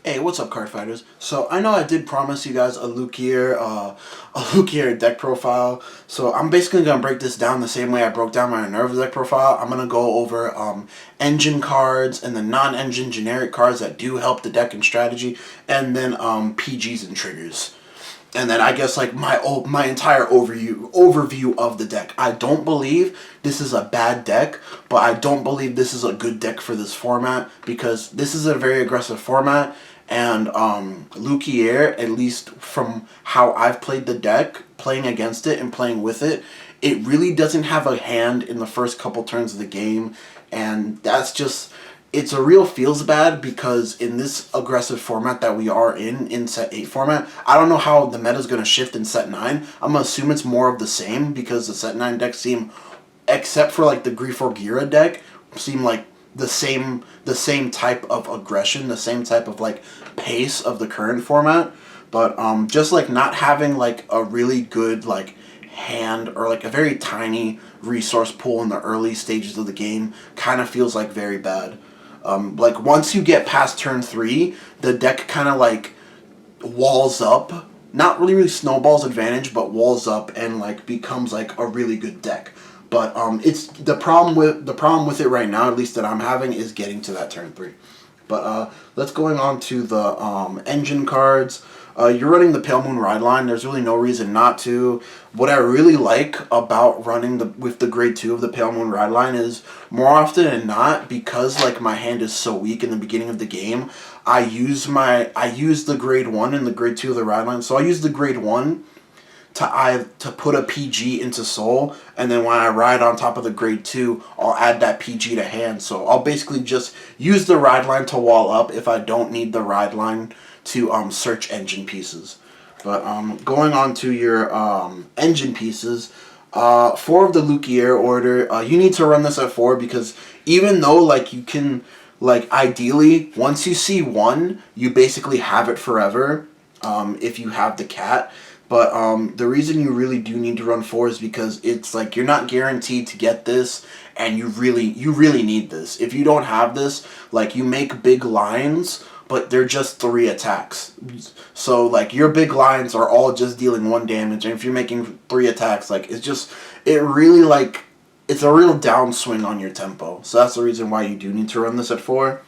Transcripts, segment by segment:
Hey, what's up, card fighters? So I know I did promise you guys a LUQUIER deck profile. So I'm basically gonna break this down the same way I broke down my Nerve deck profile. I'm gonna go over engine cards and the non-engine generic cards that do help the deck and strategy, and then PGs and triggers. And then I guess like my entire overview of the deck. I don't believe this is a bad deck, but I don't believe this is a good deck for this format because this is a very aggressive format. And LUQUIER, at least from how I've played the deck, playing against it and playing with it, it really doesn't have a hand in the first couple turns of the game, and that's just, it's a real feels bad because in this aggressive format that we are in set 8 format, I don't know how the meta is going to shift in set 9. I'm going to assume it's more of the same because the set 9 decks seem, except for like the Gira deck, seem like the same type of aggression, the same type of like pace of the current format. But just like not having like a really good like hand or like a very tiny resource pool in the early stages of the game kind of feels like very bad. Like once you get past turn 3, the deck kind of like walls up, not really snowballs advantage, but walls up and like becomes like a really good deck. But it's the problem with it right now, at least that I'm having, is getting to that turn 3. But let's going on to the engine cards. You're running the Pale Moon Ride line. There's really no reason not to. What I really like about running with the grade 2 of the Pale Moon Ride line is more often than not, because like my hand is so weak in the beginning of the game, I use the grade 1 and the grade 2 of the Ride line. So I use the grade 1 to put a PG into soul, and then when I ride on top of the grade 2, I'll add that PG to hand. So I'll basically just use the ride line to wall up if I don't need the ride line to search engine pieces. But going on to your engine pieces, 4 of the LUQUIER order, you need to run this at 4 because even though like you can, like ideally once you see 1, you basically have it forever if you have the cat. But the reason you really do need to run 4 is because it's like you're not guaranteed to get this, and you really need this. If you don't have this, like you make big lines, but they're just 3 attacks. So like your big lines are all just dealing 1 damage, and if you're making 3 attacks, like it really like, it's a real downswing on your tempo. So that's the reason why you do need to run this at 4.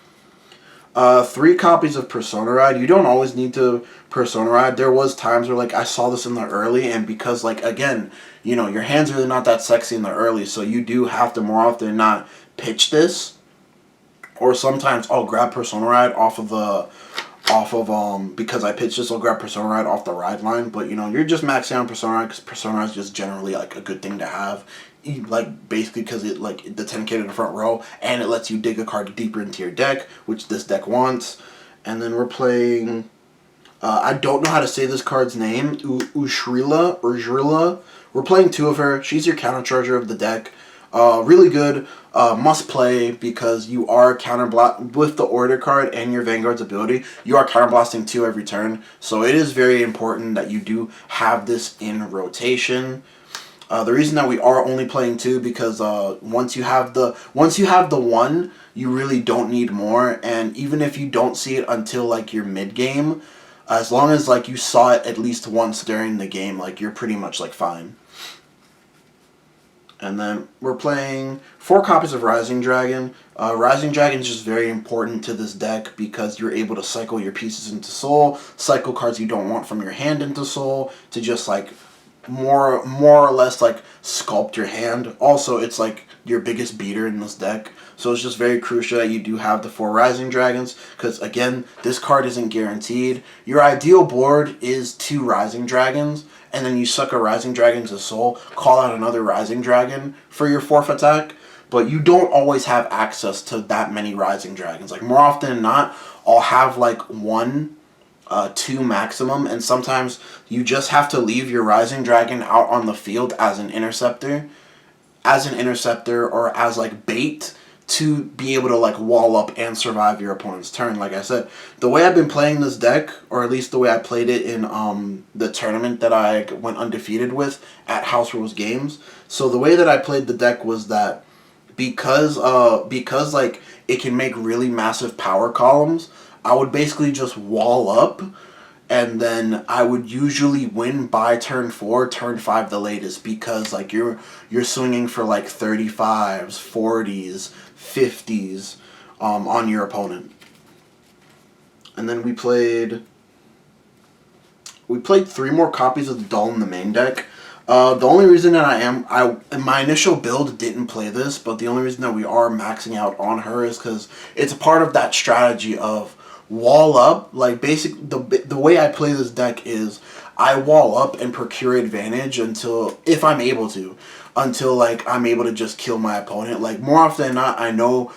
3 copies of Persona Ride. You don't always need to Persona Ride. There was times where like I saw this in the early, and because like again, you know, your hand's really not that sexy in the early, so you do have to more often than not pitch this. Or sometimes I'll grab Persona Ride because I pitched this, I'll grab Persona Ride off the ride line. But you know, you're just maxing out Persona Ride because Persona Ride is just generally like a good thing to have. Like basically because it like the 10k to the front row, and it lets you dig a card deeper into your deck, which this deck wants. And then we're playing, I don't know how to say this card's name, Ujrila. We're playing 2 of her. She's your countercharger of the deck. Really good, must play because you are counterblast with the order card and your Vanguard's ability. You are counterblasting 2 every turn, so it is very important that you do have this in rotation. The reason that we are only playing 2 because once you have the 1, you really don't need more, and even if you don't see it until like your mid game, as long as like you saw it at least once during the game, like you're pretty much like fine. And then we're playing 4 copies of Rising Dragon. Rising Dragon is just very important to this deck because you're able to cycle your pieces into soul, cycle cards you don't want from your hand into soul to just like more or less like sculpt your hand. Also, it's like your biggest beater in this deck, so it's just very crucial that you do have the 4 Rising Dragons, because again, this card isn't guaranteed. Your ideal board is 2 Rising Dragons, and then you suck a Rising Dragon to soul, call out another Rising Dragon for your 4th attack, but you don't always have access to that many Rising Dragons. Like more often than not, I'll have like 1, 2 maximum, and sometimes you just have to leave your Rising Dragon out on the field as an interceptor or as like bait to be able to like wall up and survive your opponent's turn. Like I said, the way I've been playing this deck, or at least the way I played it in the tournament that I went undefeated with at House Rules Games. So the way that I played the deck was that because like it can make really massive power columns, I would basically just wall up, and then I would usually win by turn 4, turn 5 the latest, because like you're swinging for like 35s, 40s, 50s on your opponent. And then we played 3 more copies of the Doll in the main deck. The only reason that in my initial build didn't play this, but the only reason that we are maxing out on her is because it's a part of that strategy of wall up. Like the way I play this deck is I wall up and procure advantage until, if I'm able to, until like I'm able to just kill my opponent. Like more often than not, I know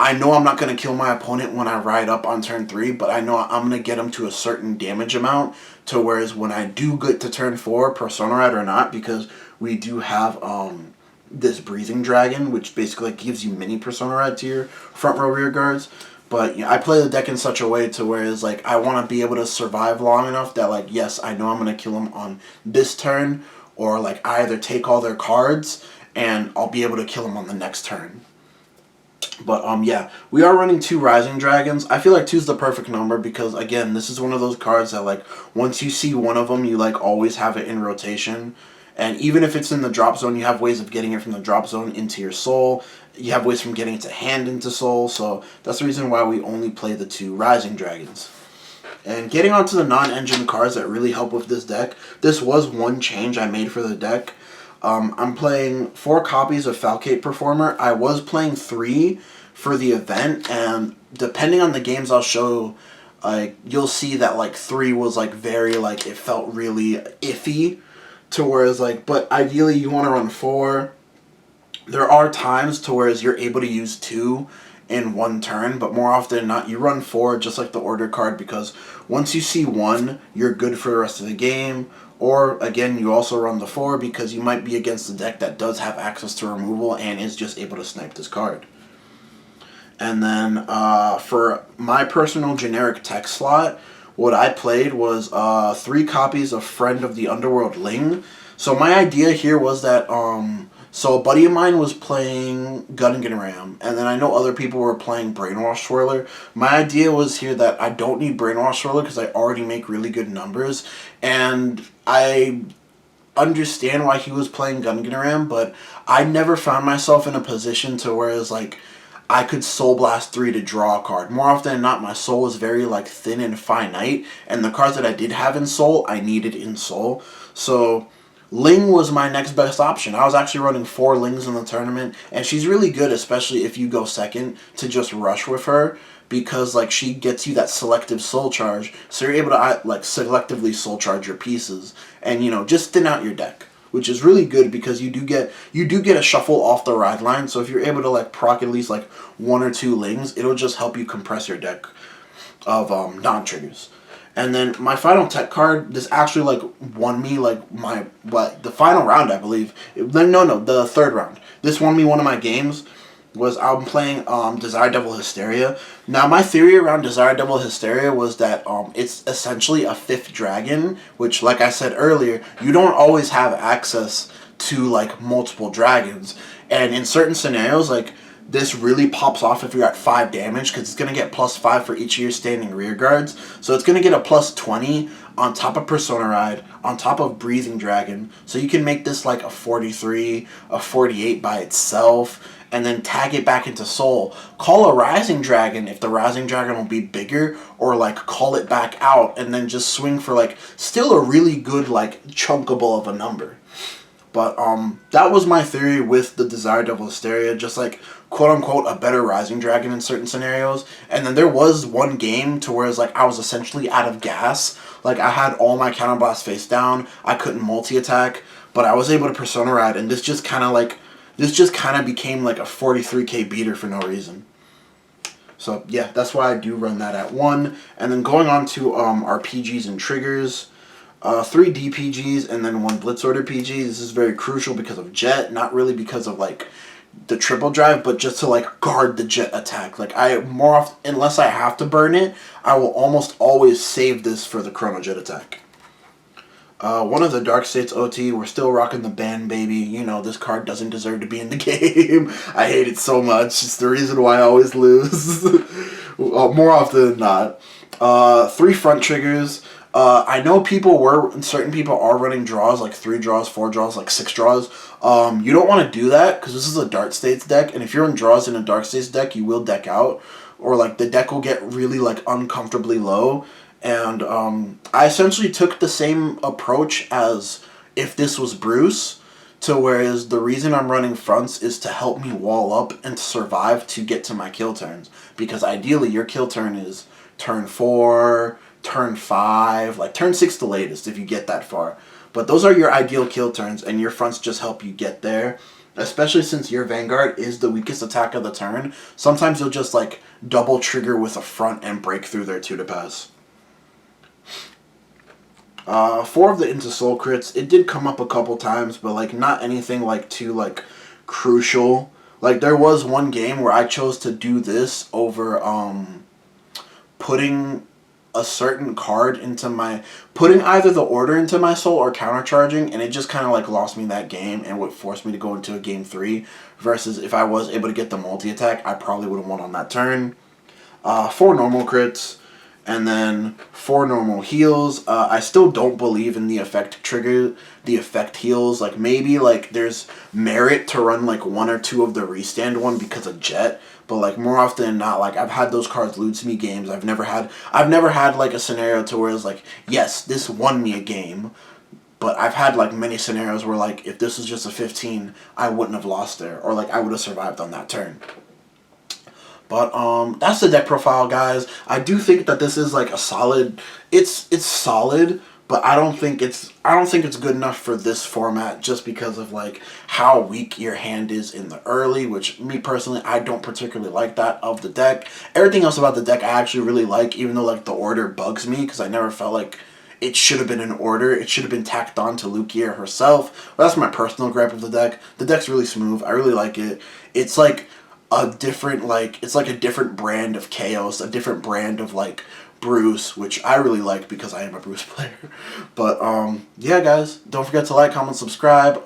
I'm not going to kill my opponent when I ride up on turn 3, but I know I'm going to get him to a certain damage amount, to whereas when I do get to turn 4, Persona Ride or not, because we do have this Breathing Dragon, which basically gives you mini Persona Ride to your front row rear guards. But I play the deck in such a way to whereas like I want to be able to survive long enough that like, yes, I know I'm going to kill him on this turn, or like I either take all their cards and I'll be able to kill him on the next turn. But yeah, we are running 2 Rising Dragons. I feel like 2 is the perfect number because, again, this is one of those cards that like once you see one of them, you like always have it in rotation. And even if it's in the drop zone, you have ways of getting it from the drop zone into your soul. You have ways from getting it to hand into soul. So that's the reason why we only play the 2 Rising Dragons. And getting onto the non-engine cards that really help with this deck, this was one change I made for the deck. I'm playing 4 copies of Falcade Performer. I was playing 3 for the event, and depending on the games I'll show, like you'll see that like 3 was like very like it felt really iffy, to whereas like, but ideally you want to run 4. There are times to whereas you're able to use 2 in one turn, but more often than not you run 4 just like the order card, because once you see 1 you're good for the rest of the game. Or, again, you also run the 4 because you might be against a deck that does have access to removal and is just able to snipe this card. And then, for my personal generic tech slot, what I played was 3 copies of Friend of the Underworld Ling. So my idea here was that, so a buddy of mine was playing Gungan Ram, and then I know other people were playing Brainwash Swirler. My idea was here that I don't need Brainwash Swirler because I already make really good numbers, and I understand why he was playing Gungan Ram, but I never found myself in a position to whereas like I could Soul Blast 3 to draw a card. More often than not, my soul was very like thin and finite, and the cards that I did have in soul, I needed in soul. So Ling was my next best option. I was actually running 4 Lings in the tournament, and she's really good, especially if you go second, to just rush with her, because like she gets you that selective soul charge, so you're able to like selectively soul charge your pieces, and just thin out your deck, which is really good because you do get a shuffle off the ride line. So if you're able to like proc at least like 1 or 2 Lings, it'll just help you compress your deck of non-triggers. And then my final tech card, this actually like won me like the final round, I believe. No, the 3rd round. This won me one of my games. Was I'm playing Desire Devil Hysteria. Now my theory around Desire Devil Hysteria was that it's essentially a 5th dragon, which like I said earlier, you don't always have access to like multiple dragons. And in certain scenarios, like this really pops off if you're at 5 damage, because it's going to get +5 for each of your standing rear guards. So it's going to get a +20 on top of Persona Ride, on top of Breathing Dragon. So you can make this like a 43, a 48 by itself, and then tag it back into Soul. Call a Rising Dragon if the Rising Dragon will be bigger, or like call it back out and then just swing for like still a really good like chunkable of a number. But that was my theory with the Desire Devil Hysteria, just like quote-unquote a better Rising Dragon in certain scenarios. And then there was one game to where it's like I was essentially out of gas. Like I had all my counterblast face down, I couldn't multi-attack, but I was able to Persona Ride, and this just kind of became like a 43k beater for no reason. So yeah, that's why I do run that at 1. And then going on to our PGs and triggers. 3 DPGs and then 1 Blitz Order PG. This is very crucial because of Jet, not really because of like the triple drive, but just to like guard the Jet attack. Like I more often, unless I have to burn it, I will almost always save this for the Chrono Jet attack. One of the Dark States OT, we're still rocking the Ban Baby. This card doesn't deserve to be in the game. I hate it so much. It's the reason why I always lose. More often than not. 3 front triggers. I know certain people are running draws, like 3 draws, 4 draws, like 6 draws. You don't want to do that because this is a Dark States deck, and if you're in draws in a Dark States deck, you will deck out, or like the deck will get really like uncomfortably low. And I essentially took the same approach as if this was Bruce, to whereas the reason I'm running fronts is to help me wall up and survive to get to my kill turns, because ideally your kill turn is turn 4, turn 5, like turn 6 the latest if you get that far. But those are your ideal kill turns, and your fronts just help you get there. Especially since your Vanguard is the weakest attack of the turn, sometimes you'll just like double trigger with a front and break through their 2 to pass. 4 of the Into Soul crits, it did come up a couple times, but like not anything like too like crucial. Like there was one game where I chose to do this over putting a certain card into my, putting either the order into my soul or countercharging, and it just kind of like lost me that game and would force me to go into a game 3, versus if I was able to get the multi-attack, I probably would have won on that turn. 4 normal crits, and then 4 normal heals. I still don't believe in the effect trigger, the effect heals. Like maybe like there's merit to run like 1 or 2 of the restand one because of Jet, but like more often than not, like I've had those cards lose me games. I've never had like a scenario to where it's like, yes, this won me a game, but I've had like many scenarios where like if this was just a 15, I wouldn't have lost there, or like I would have survived on that turn. But that's the deck profile, guys. I do think that this is like a solid. It's solid, but I don't think it's good enough for this format, just because of like how weak your hand is in the early, which me personally, I don't particularly like that of the deck. Everything else about the deck I actually really like, even though like the order bugs me because I never felt like it should have been an order. It should have been tacked on to LUQUIER herself. But that's my personal gripe of the deck. The deck's really smooth. I really like it. It's like a different, like, it's like a different brand of Chaos, a different brand of like Bruce, which I really like because I am a Bruce player. But yeah, guys, don't forget to like, comment, subscribe.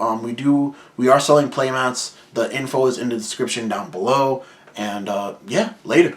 We are selling playmats. The info is in the description down below. And yeah, later.